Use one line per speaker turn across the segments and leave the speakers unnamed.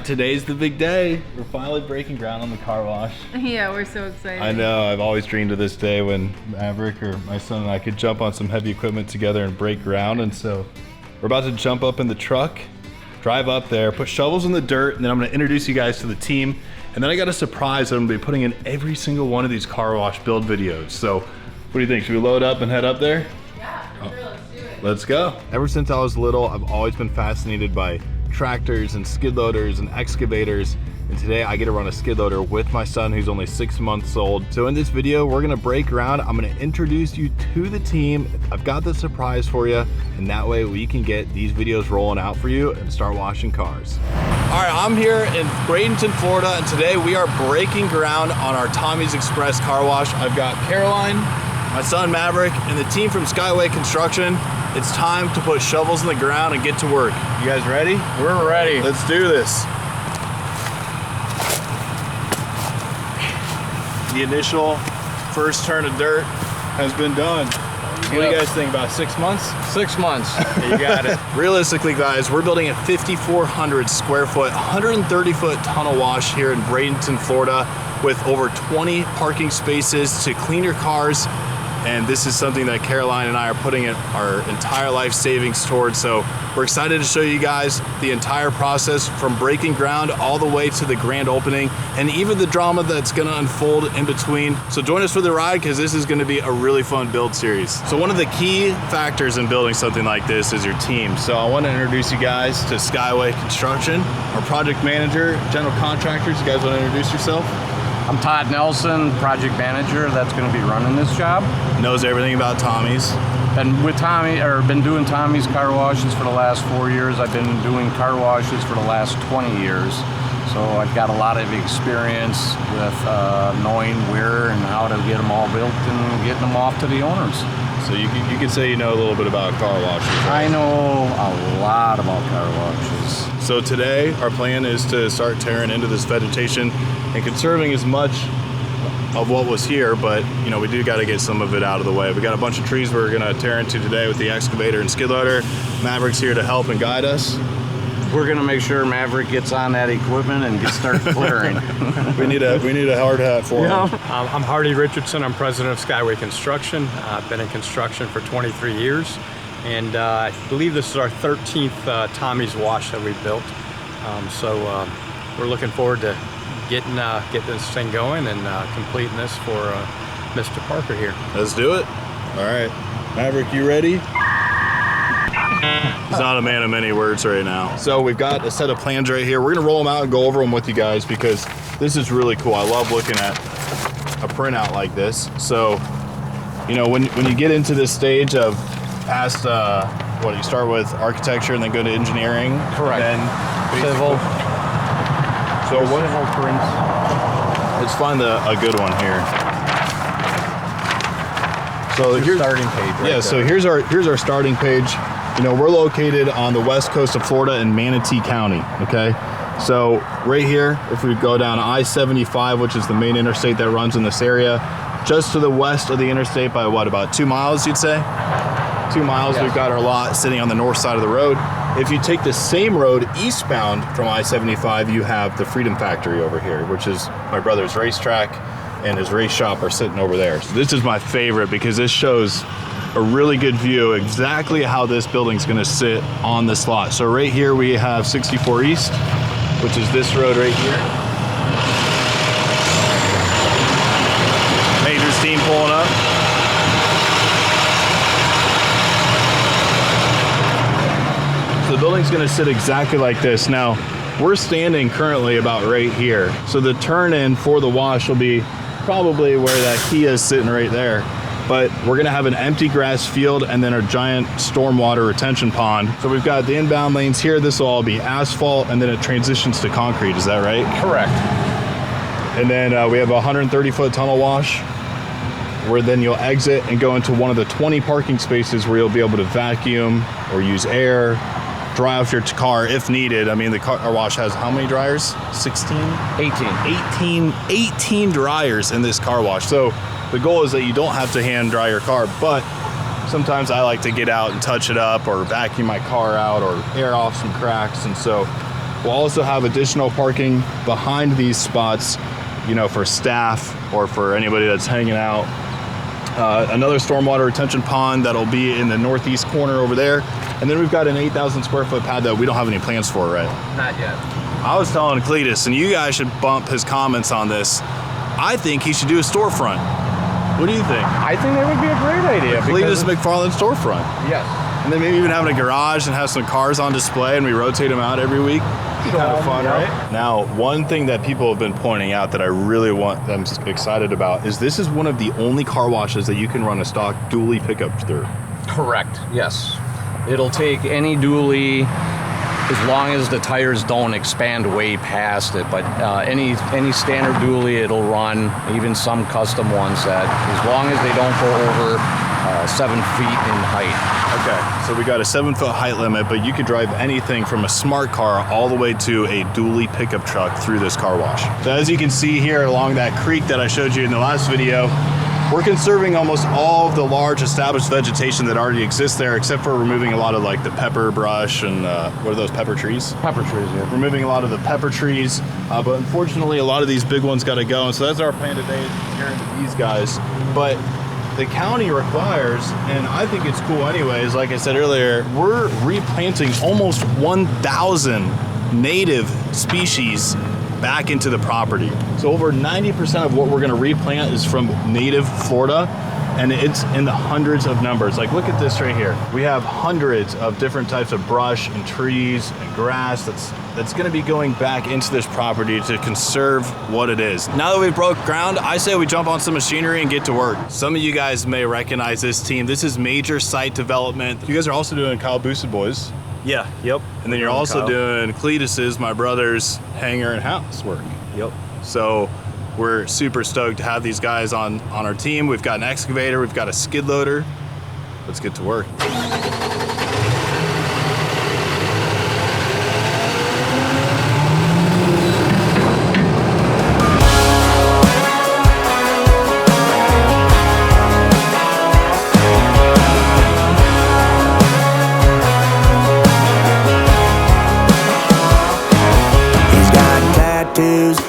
today's the big day. We're finally breaking ground on the car wash.
Yeah, we're so excited.
I know, I've always dreamed of this day when Maverick or my son and I could jump on some heavy equipment together and break ground. And so we're about to jump up in the truck, drive up there, put shovels in the dirt, and then I'm gonna introduce you guys to the team. And then I got a surprise that I'm gonna be putting in every single one of these car wash build videos. So what do you think? Should we load up and head up there?
Yeah, for sure, let's do it.
Let's go. Ever since I was little, I've always been fascinated by tractors and skid loaders and excavators, and today I get to run a skid loader with my son who's only 6 months old. So in this video we're gonna break ground. I'm gonna introduce you to the team. I've got the surprise for you, and that way we can get these videos rolling out for you and start washing cars. All right, I'm here in Bradenton, Florida, and today we are breaking ground on our Tommy's Express car wash. I've got Caroline, my son Maverick, and the team from Skyway Construction. It's time to put shovels in the ground and get to work. You guys ready?
We're ready.
Let's do this. The initial first turn of dirt has been done. What do you guys think, about 6 months?
6 months.
You got it. Realistically, guys, we're building a 5,400 square foot, 130 foot tunnel wash here in Bradenton, Florida, with over 20 parking spaces to clean your cars. And this is something that Caroline and I are putting our entire life savings towards. So we're excited to show you guys the entire process from breaking ground all the way to the grand opening, and even the drama that's gonna unfold in between. So join us for the ride, because this is gonna be a really fun build series. So one of the key factors in building something like this is your team. So I wanna introduce you guys to Skyway Construction, our project manager, general contractors. You guys wanna introduce yourself?
I'm Todd Nelson, project manager that's going to be running this job.
Knows everything about Tommy's.
Been doing Tommy's car washes for the last 4 years. I've been doing car washes for the last 20 years. So I've got a lot of experience with knowing where and how to get them all built and getting them off to the owners.
So you could say you know a little bit about car washes, right?
I know a lot about car washes.
So today our plan is to start tearing into this vegetation and conserving as much of what was here, but you know, we do got to get some of it out of the way. We got a bunch of trees we're gonna tear into today with the excavator and skid loader. Maverick's here to help and guide us.
We're gonna make sure Maverick gets on that equipment and start clearing.
we need a hard hat for him.
I'm Hardy Richardson. I'm president of Skyway Construction. I've been in construction for 23 years, and I believe this is our 13th Tommy's wash that we've built. So we're looking forward to getting this thing going and completing this for Mr. Parker here.
Let's do it. All right, Maverick, you ready? He's not a man of many words right now. So we've got a set of plans right here. We're gonna roll them out and go over them with you guys, because this is really cool. I love looking at a printout like this. So, you know, when you get into this stage of past, you start with architecture and then go to engineering.
Correct.
Then
Civil.
So what?
Civil prints.
Let's find a good one here. So here's
starting page. Right
yeah.
there.
So here's our starting page. You know, we're located on the west coast of Florida in Manatee County, okay? So right here, if we go down I-75, which is the main interstate that runs in this area, just to the west of the interstate by what, about 2 miles, you'd say? 2 miles, yes. We've got our lot sitting on the north side of the road. If you take the same road eastbound from I-75, you have the Freedom Factory over here, which is my brother's racetrack, and his race shop are sitting over there. So this is my favorite, because this shows a really good view exactly how this building's gonna sit on this lot. So right here we have 64 East, which is this road right here. Major's team pulling up. So the building's gonna sit exactly like this. Now, we're standing currently about right here. So the turn in for the wash will be probably where that Kia is sitting right there. But we're gonna have an empty grass field and then a giant stormwater retention pond. So we've got the inbound lanes here. This will all be asphalt, and then it transitions to concrete. Is that right?
Correct.
And then we have a 130 foot tunnel wash, where then you'll exit and go into one of the 20 parking spaces where you'll be able to vacuum or use air, dry off your car if needed. I mean, the car wash has how many dryers? 16? 18 dryers in this car wash. So the goal is that you don't have to hand dry your car, but sometimes I like to get out and touch it up or vacuum my car out or air off some cracks. And so We'll also have additional parking behind these spots, you know, for staff or for anybody that's hanging out. Another stormwater retention pond that'll be in the northeast corner over there. And then we've got an 8,000 square foot pad that we don't have any plans for, right?
Not yet.
I was telling Cletus, and you guys should bump his comments on this. I think he should do a storefront. What do you think?
I think that would be a great idea.
Cletus McFarland storefront.
Yes.
And then maybe even having a garage and have some cars on display and we rotate them out every week. Be kind of fun, right? Now, one thing that people have been pointing out that I really I'm excited about is this is one of the only car washes that you can run a stock dually pickup through.
Correct, yes. It'll take any dually as long as the tires don't expand way past it, but any standard dually it'll run, even some custom ones, that as long as they don't go over 7 feet in height.
Okay, so we got a 7-foot height limit, but you could drive anything from a smart car all the way to a dually pickup truck through this car wash. So as you can see here along that creek that I showed you in the last video, we're conserving almost all of the large established vegetation that already exists there, except for removing a lot of like the pepper brush and what are those, pepper trees?
Pepper trees, yeah.
Removing a lot of the pepper trees, but unfortunately a lot of these big ones got to go, and so that's our plan today, is tear into these guys. But the county requires, and I think it's cool anyways, like I said earlier, we're replanting almost 1,000 native species back into the property. So over 90% of what we're gonna replant is from native Florida, and it's in the hundreds of numbers. Like, look at this right here. We have hundreds of different types of brush and trees and grass that's gonna be going back into this property to conserve what it is. Now that we've broke ground, I say we jump on some machinery and get to work. Some of you guys may recognize this team. This is major site development. You guys are also doing Kyle Boosted Boys.
Yeah, yep.
And then you're also doing Cletus's, my brother's, hangar and house work.
Yep.
So we're super stoked to have these guys on our team. We've got an excavator, we've got a skid loader. Let's get to work.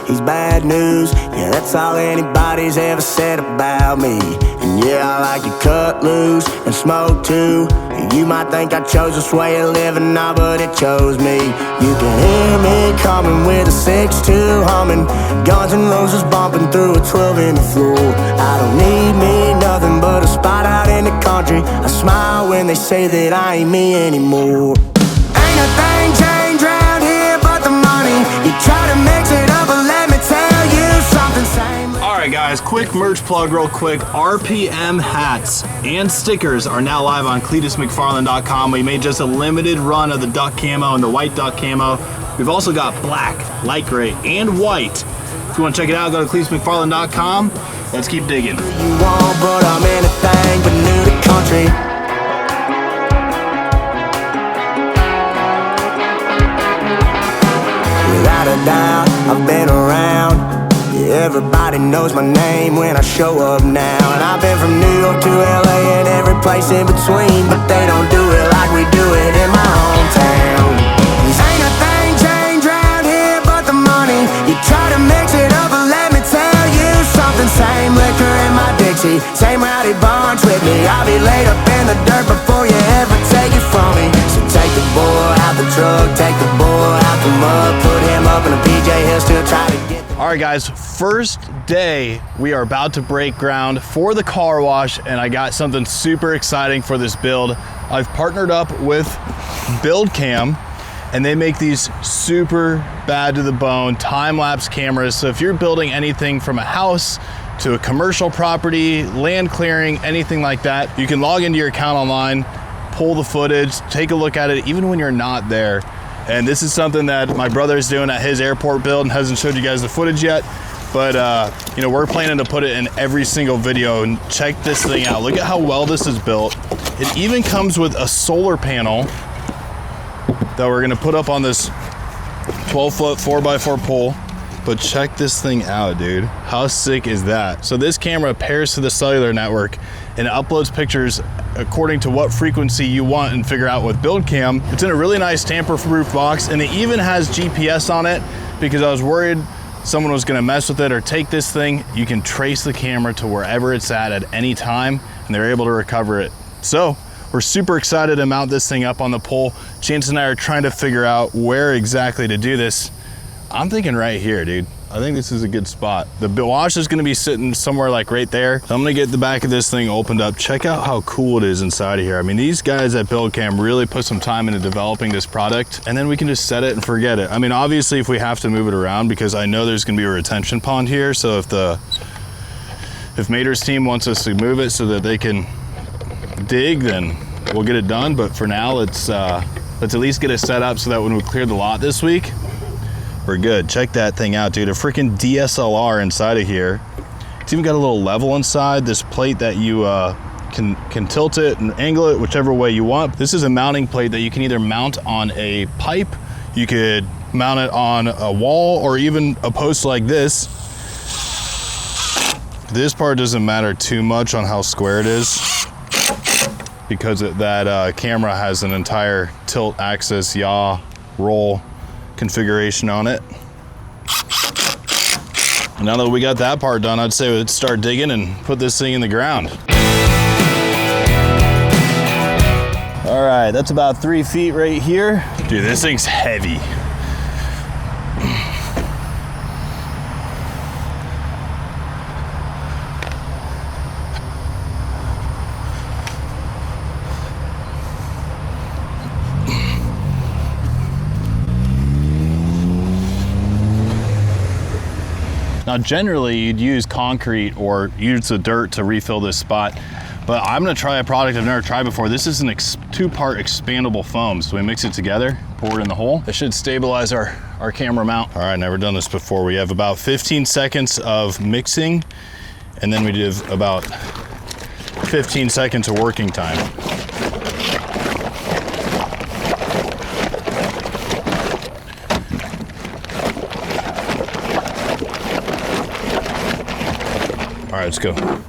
He's bad news, yeah, that's all anybody's ever said about me. And yeah, I like to cut loose and smoke too. You might think I chose this way of living now, but it chose me. You can hear me coming with a 6.2 humming, Guns N' Roses bumping through a 12 in the floor. I don't need me nothing but a spot out in the country. I smile when they say that I ain't me anymore. Ain't a thing changed round here but the money. You try to mix it up, but let me tell you something same.
All right, guys, quick merch plug real quick. RPM hats and stickers are now live on CletusMcFarland.com. We made just a limited run of the duck camo and the white duck camo. We've also got black, light gray, and white. If you want to check it out, go to CletusMcFarland.com. Let's keep digging.
You want, but I'm anything but new to country. Without a doubt, I've been around. Yeah, everybody knows my name when I show up now. And I've been from New York to LA and every place in between, but they don't do it like we do it in my hometown. Ain't a thing changed round here but the money. You try to mix it up, but let me tell you something. Same liquor in my Dixie, same rowdy bunch with me. I'll be laid up in the dirt before you ever take it from me. So take the boy out the truck, take the boy out the mud, put him up in a PJ, he'll still try to get.
All right, guys, first day, we are about to break ground for the car wash, and I got something super exciting for this build. I've partnered up with Buildcam, and they make these super bad to the bone time-lapse cameras. So if you're building anything from a house to a commercial property, land clearing, anything like that, you can log into your account online, pull the footage, take a look at it, even when you're not there. And this is something that my brother is doing at his airport build and hasn't showed you guys the footage yet. But you know, we're planning to put it in every single video. And check this thing out. Look at how well this is built. It even comes with a solar panel that we're gonna put up on this 12-foot 4x4 pole. But check this thing out, dude. How sick is that? So this camera pairs to the cellular network and uploads pictures according to what frequency you want and figure out with Buildcam. It's in a really nice tamper-proof box, and it even has GPS on it because I was worried someone was gonna mess with it or take this thing. You can trace the camera to wherever it's at any time, and they're able to recover it. So we're super excited to mount this thing up on the pole. Chance and I are trying to figure out where exactly to do this. I'm thinking right here, dude. I think this is a good spot. The wash is gonna be sitting somewhere like right there. So I'm gonna get the back of this thing opened up. Check out how cool it is inside of here. I mean, these guys at Buildcam really put some time into developing this product, and then we can just set it and forget it. I mean, obviously if we have to move it around, because I know there's gonna be a retention pond here, so if Mater's team wants us to move it so that they can dig, then we'll get it done. But for now, let's at least get it set up so that when we clear the lot this week, we're good. Check that thing out, dude. A freaking DSLR inside of here. It's even got a little level inside. This plate that you can tilt it and angle it whichever way you want. This is a mounting plate that you can either mount on a pipe, you could mount it on a wall, or even a post like this. This part doesn't matter too much on how square it is, because that camera has an entire tilt axis, yaw, roll configuration on it. And now that we got that part done, I'd say let's start digging and put this thing in the ground. All right, that's about 3 feet right here. Dude, this thing's heavy. Now, generally you'd use concrete or use the dirt to refill this spot, but I'm gonna try a product I've never tried before. This is an two-part expandable foam. So we mix it together, pour it in the hole. It should stabilize our camera mount. All right, never done this before. We have about 15 seconds of mixing, and then we do about 15 seconds of working time. All right, let's go.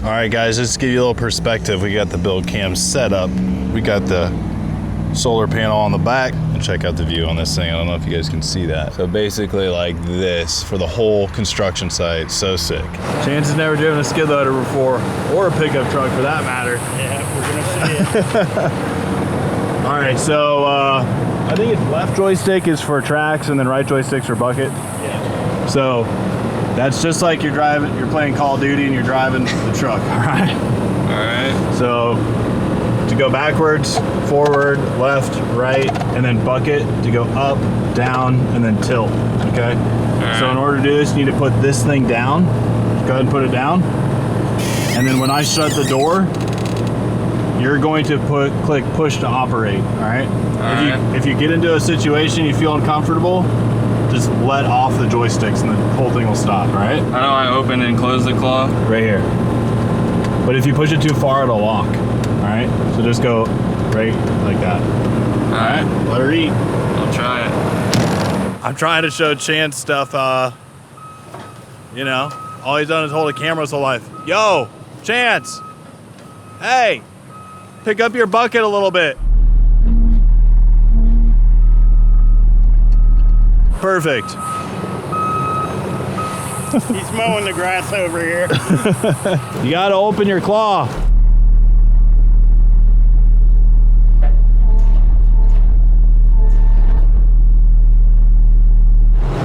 All right, guys, just to give you a little perspective, we got the Buildcam set up. We got the solar panel on the back, and check out the view on this thing. I don't know if you guys can see that. So basically like this for the whole construction site. So sick. Chance has never driven a skid loader before, or a pickup truck for that matter.
Yeah, we're gonna see it.
All right, so I think it's left joystick is for tracks and then right joystick's for bucket.
Yeah.
So that's just like you're playing Call of Duty and you're driving the truck, all right?
All right.
So to go backwards, forward, left, right, and then bucket to go up, down, and then tilt, okay?
Right.
So in order to do this, you need to put this thing down. Go ahead and put it down. And then when I shut the door, you're going to click push to operate, all right? If you get into a situation you feel uncomfortable, just let off the joysticks and the whole thing will stop, right?
How do I open and close the claw?
Right here. But if you push it too far, it'll lock, all right? So just go right like that. All right, let her eat.
I'll try it.
I'm trying to show Chance stuff, you know, all he's done is hold a camera his whole life. Yo, Chance, hey, pick up your bucket a little bit. Perfect.
He's mowing the grass over here.
You gotta open your claw.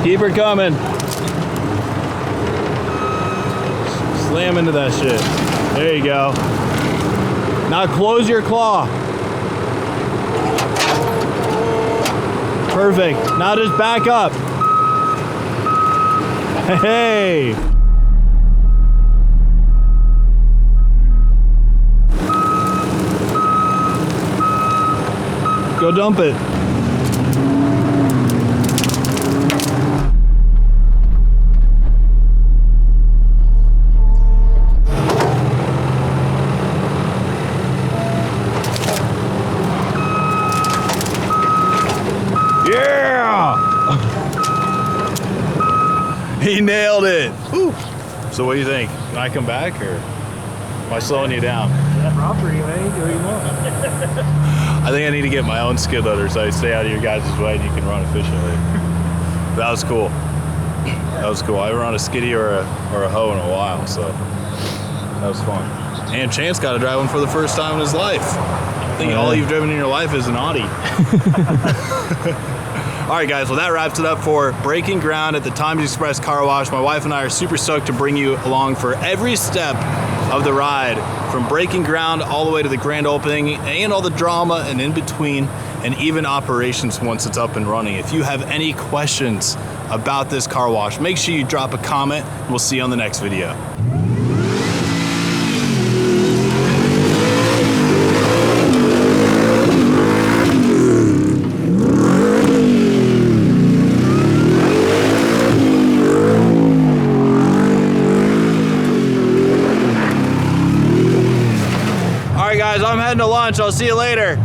Keep her coming. Slam into that shit. There you go. Now close your claw. Perfect. Now just back up. Hey. Go dump it. Yeah! He nailed it. Woo. So what do you think? Can I come back or am I slowing you down?
That property, man. You do what you want.
I think I need to get my own skid loader so I stay out of your guys' way and you can run efficiently. That was cool. That was cool. I haven't run a skiddy or a hoe in a while, so that was fun. And Chance got to drive one for the first time in his life. I think all you've driven in your life is an Audi. All right, guys, well, that wraps it up for Breaking Ground at the Times Express Car Wash. My wife and I are super stoked to bring you along for every step of the ride, from breaking ground all the way to the grand opening and all the drama and in between, and even operations once it's up and running. If you have any questions about this car wash, make sure you drop a comment. We'll see you on the next video. Guys, I'm heading to lunch. I'll see you later.